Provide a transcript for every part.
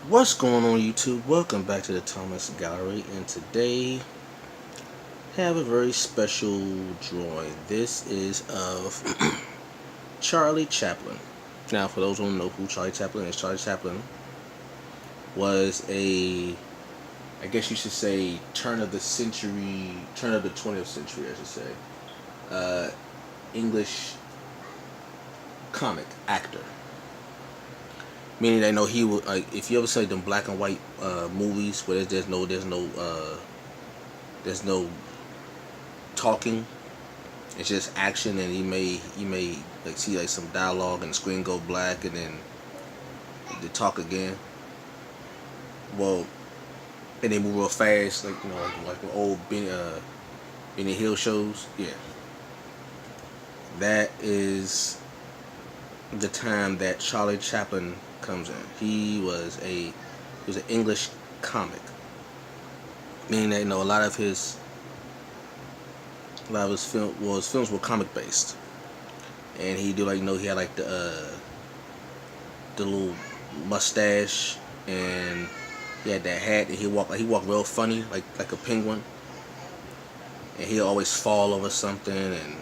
What's going on YouTube? Welcome back to the Thomas Gallery, and today have a very special drawing. This is of Charlie Chaplin. Now, for those who don't know who Charlie Chaplin is, Charlie Chaplin was I guess you should say, turn of the 20th century, I should say, uh, English comic actor. Meaning, they know he would, like, if you ever see them black and white movies where there's no talking. It's just action, and you may like see like some dialogue, and the screen go black, and then they talk again. Well, and they move real fast, like the old Benny Hill shows. Yeah, that is the time that Charlie Chaplin comes in. He was an English comic, meaning that his films were comic based, and he do he had like the little mustache, and he had that hat, and he walked real funny, like a penguin, and he always fall over something, and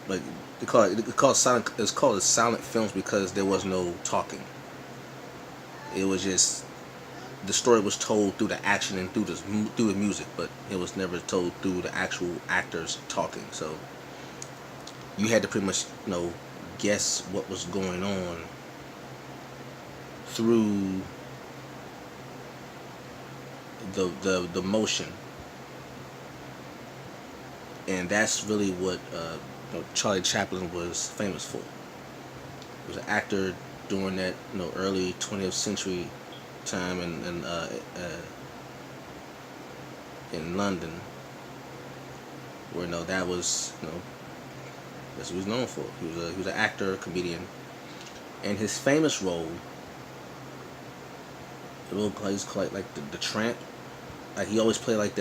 like it's called silent films because there was no talking. It was just the story was told through the action and through the music, but it was never told through the actual actors talking. So you had to pretty much guess what was going on through the motion, and that's really what Charlie Chaplin was famous for. He was an actor during that early 20th century time in London, where that's what he was known for. He was an actor, comedian, and his famous role, he's called like the Tramp. Like he always played like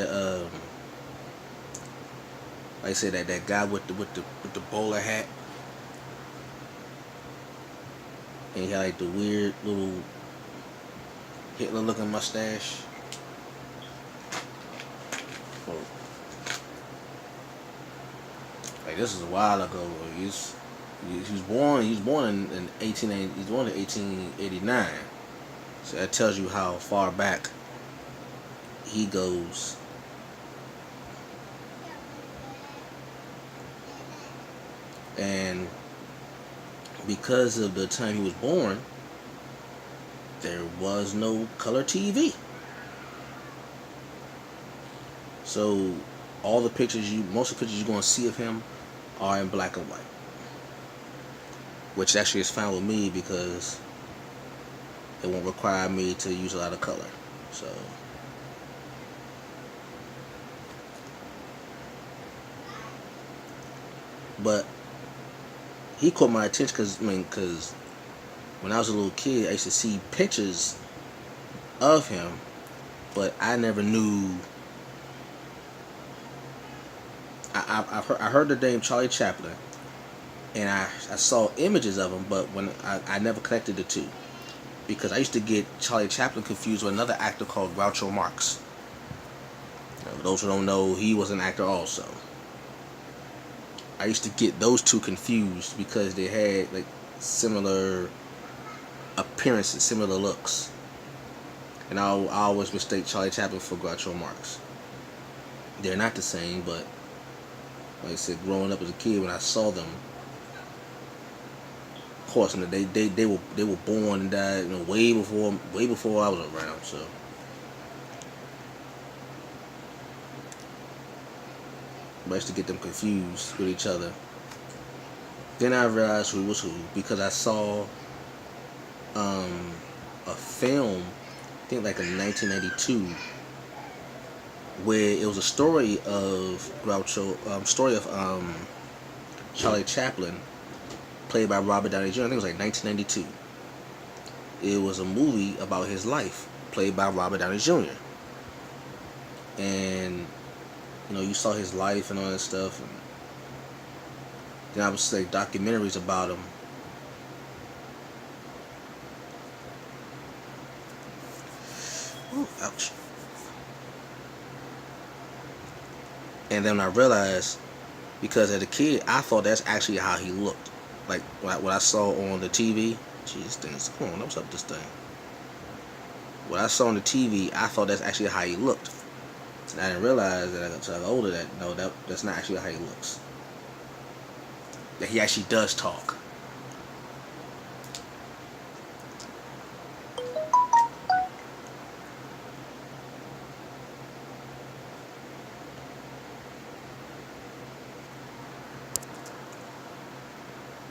like I said, that guy with the bowler hat, and he had like the weird little Hitler looking mustache. Oh, like this is a while ago. He was born in 1889. So that tells you how far back he goes. And because of the time he was born, there was no color TV. So most of the pictures you're going to see of him are in black and white, which actually is fine with me because it won't require me to use a lot of color. So but he caught my attention because when I was a little kid, I used to see pictures of him, but I never knew. I heard the name Charlie Chaplin, and I saw images of him, but when I never connected the two, because I used to get Charlie Chaplin confused with another actor called Groucho Marx. Those who don't know, he was an actor also. I used to get those two confused because they had like similar appearances, similar looks, and I always mistake Charlie Chaplin for Groucho Marx. They're not the same, but like I said, growing up as a kid, when I saw them, of course, they were born and died way before I was around. So, but I used to get them confused with each other. Then I realized who was who because I saw a film, I think like in 1992, where it was a story of Charlie Chaplin, played by Robert Downey Jr. I think it was like 1992. It was a movie about his life, played by Robert Downey Jr. And you saw his life and all that stuff, and then I would say documentaries about him. Ooh, ouch. And then I realized, because as a kid, I thought that's actually how he looked. Like what I saw on the TV. Jeez, things. Come on, what's up with this thing? What I saw on the TV, I thought that's actually how he looked. And I didn't realize that until I got older that no, that's not actually how he looks. That he actually does talk.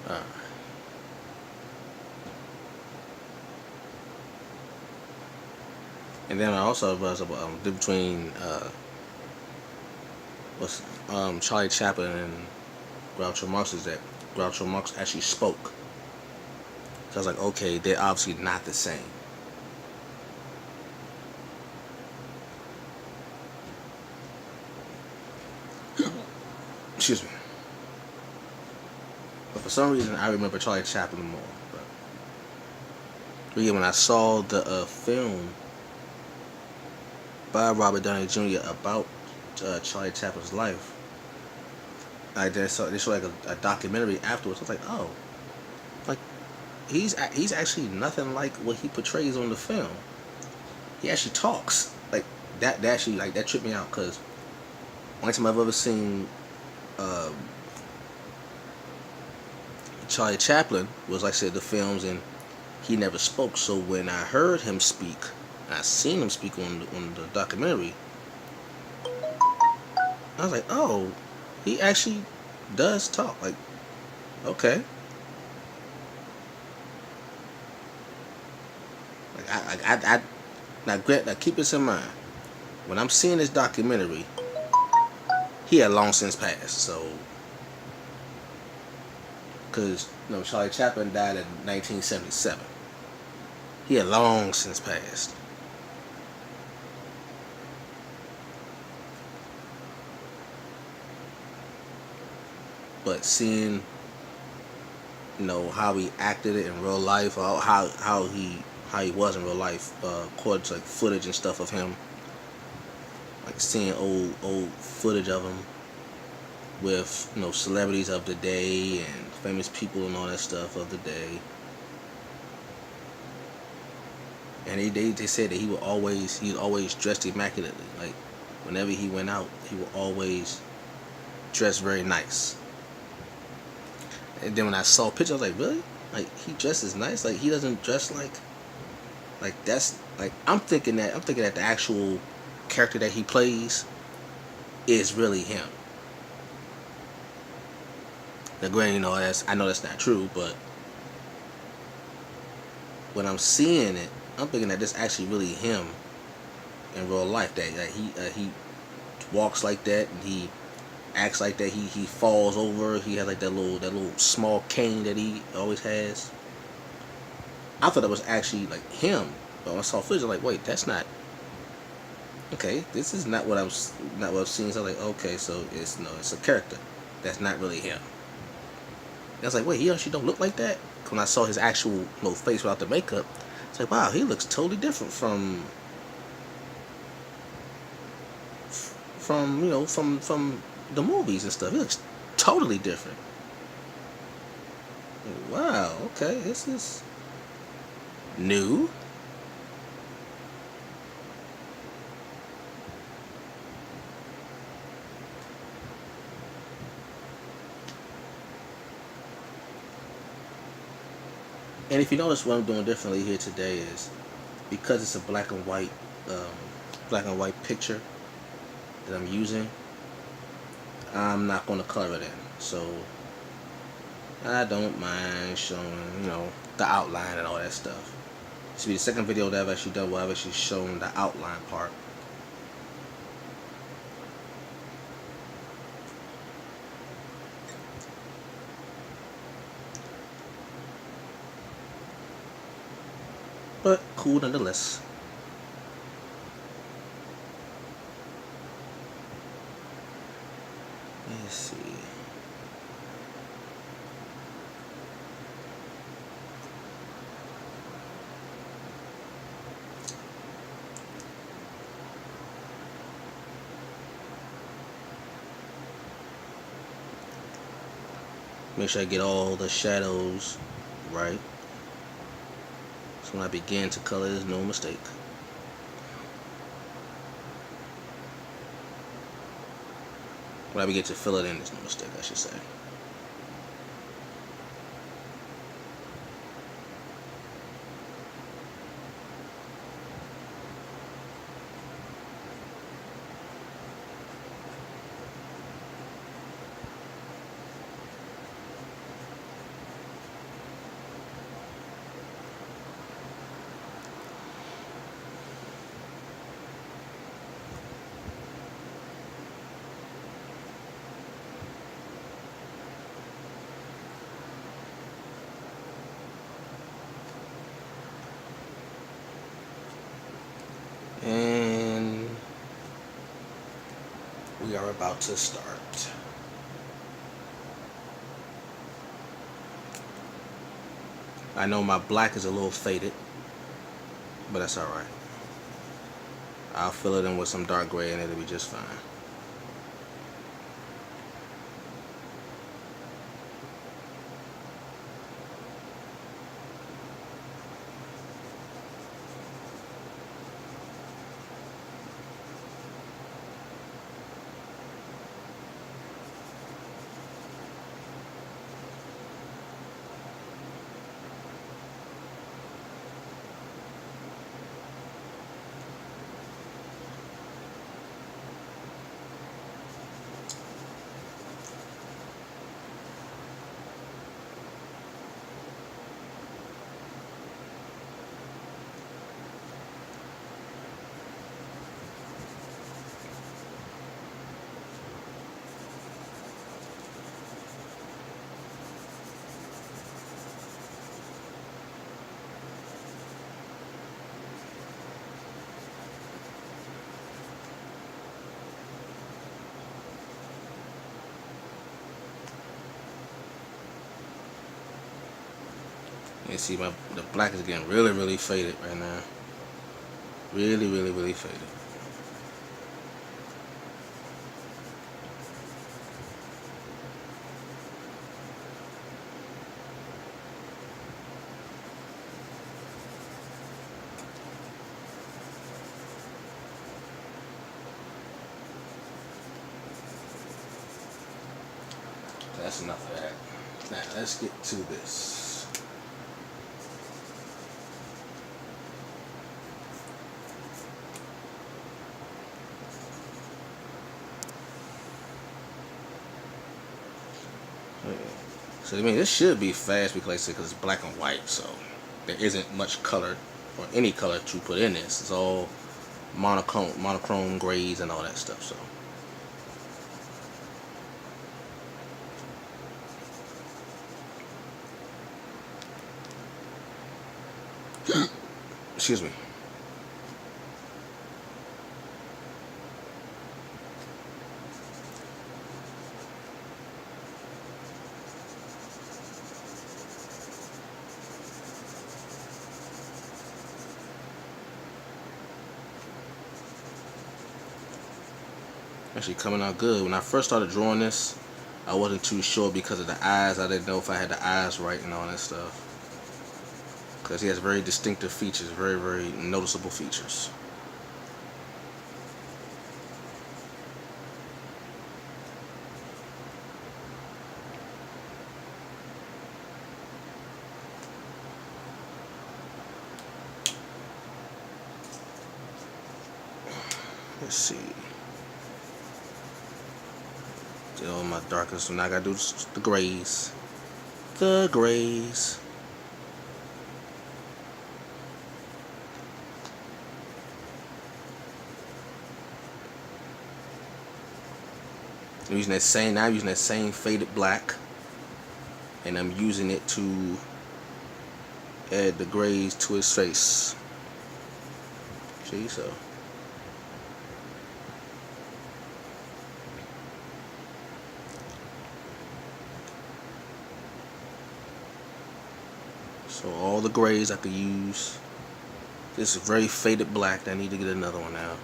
Uh, and then I also was between what's Charlie Chaplin and Groucho Marx is that Groucho Marx actually spoke. So I was like, okay, they're obviously not the same. Excuse me. But for some reason, I remember Charlie Chaplin more. But yeah, when I saw the film by Robert Downey Jr. about Charlie Chaplin's life, they showed like a documentary afterwards. I was like, oh, like he's actually nothing like what he portrays on the film. He actually talks like that. That actually like that tripped me out because only time I've ever seen Charlie Chaplin was, like I said, the films, and he never spoke. So when I heard him speak, I seen him speak on the documentary, I was like, oh, he actually does talk. Like, okay. Like I now keep this in mind. When I'm seeing this documentary, he had long since passed. So, because Charlie Chaplin died in 1977. He had long since passed. But seeing, how he acted it in real life, or how he was in real life, according to like footage and stuff of him, like seeing old footage of him with celebrities of the day and famous people and all that stuff of the day. And they said that he was always dressed immaculately. Like whenever he went out, he would always dress very nice. And then when I saw pictures, I was like, really? Like he dresses nice? Like he doesn't dress like that's like I'm thinking that the actual character that he plays is really him. Now, granted, I know that's not true, but when I'm seeing it, I'm thinking that this actually really him in real life. That he walks like that and he acts like that. He falls over. He has like that little small cane that he always has. I thought that was actually like him, but when I saw footage, I was like, wait, that's not. Okay, this is not what I've seen. So I was like, okay, so it's a character. That's not really him. And I was like, wait, he actually don't look like that. When I saw his actual face without the makeup, it's like, wow, he looks totally different from from the movies and stuff. He looks totally different. Wow, okay, this is new. And if you notice, what I'm doing differently here today is because it's a black and white picture that I'm using. I'm not going to color it in, so I don't mind showing the outline and all that stuff. This will be the second video that I've actually done where I've actually shown the outline part. But cool nonetheless. Let's see. Make sure I get all the shadows right. So when I begin to color, there's no mistake. When I begin to fill it in, there's no mistake, I should say. And we are about to start. I know my black is a little faded, but that's alright. I'll fill it in with some dark gray and it'll be just fine. You see the black is getting really faded right now. Really faded. That's enough of that. Now let's get to this. So I mean, this should be fast because it's black and white, so there isn't much color or any color to put in this. It's all monochrome grays and all that stuff. So excuse me. Actually coming out good. When I first started drawing this, I wasn't too sure because of the eyes. I didn't know if I had the eyes right and all that stuff. Because he has very distinctive features, very noticeable features. Let's see. Get all my darkest. So now I gotta do the grays. The grays. I'm using that same faded black, and I'm using it to add the grays to his face. See, so. So all the grays I could use. This is very faded black. I need to get another one out.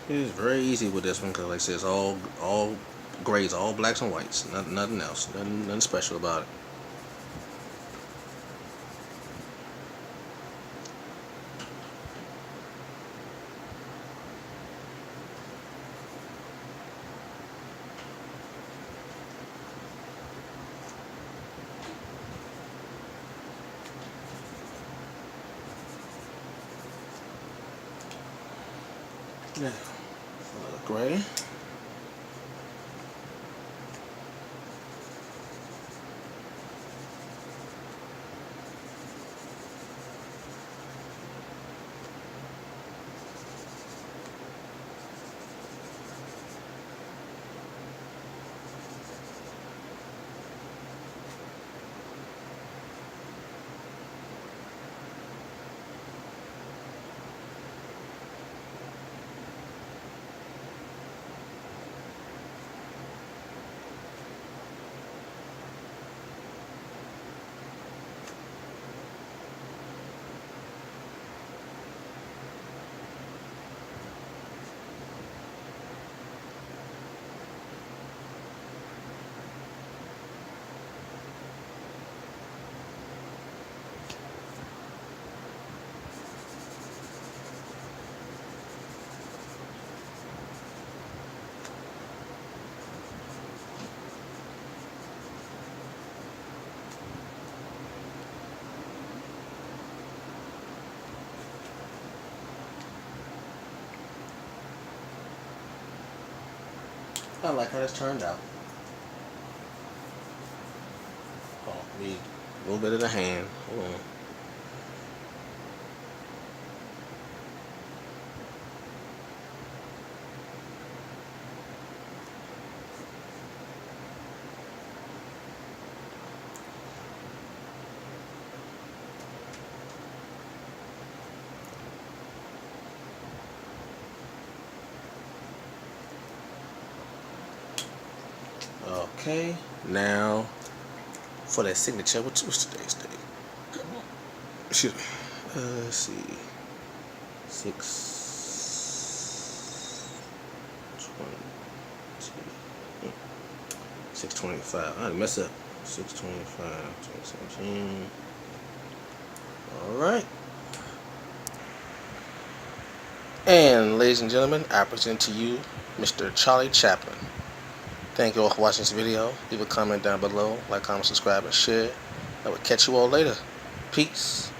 It's very easy with this one because, like I said, it's all grades, all blacks and whites, nothing else, nothing special about it. Yeah, another gray. I like how this turned out. Oh, need a little bit of the hand. Hold on. Okay, now for that signature, what's today's date? Excuse me. Let's see. 625. I didn't mess up. 625, 2017. Alright. And ladies and gentlemen, I present to you Mr. Charlie Chaplin. Thank you all for watching this video. Leave a comment down below, like, comment, subscribe, and share. I will catch you all later. Peace.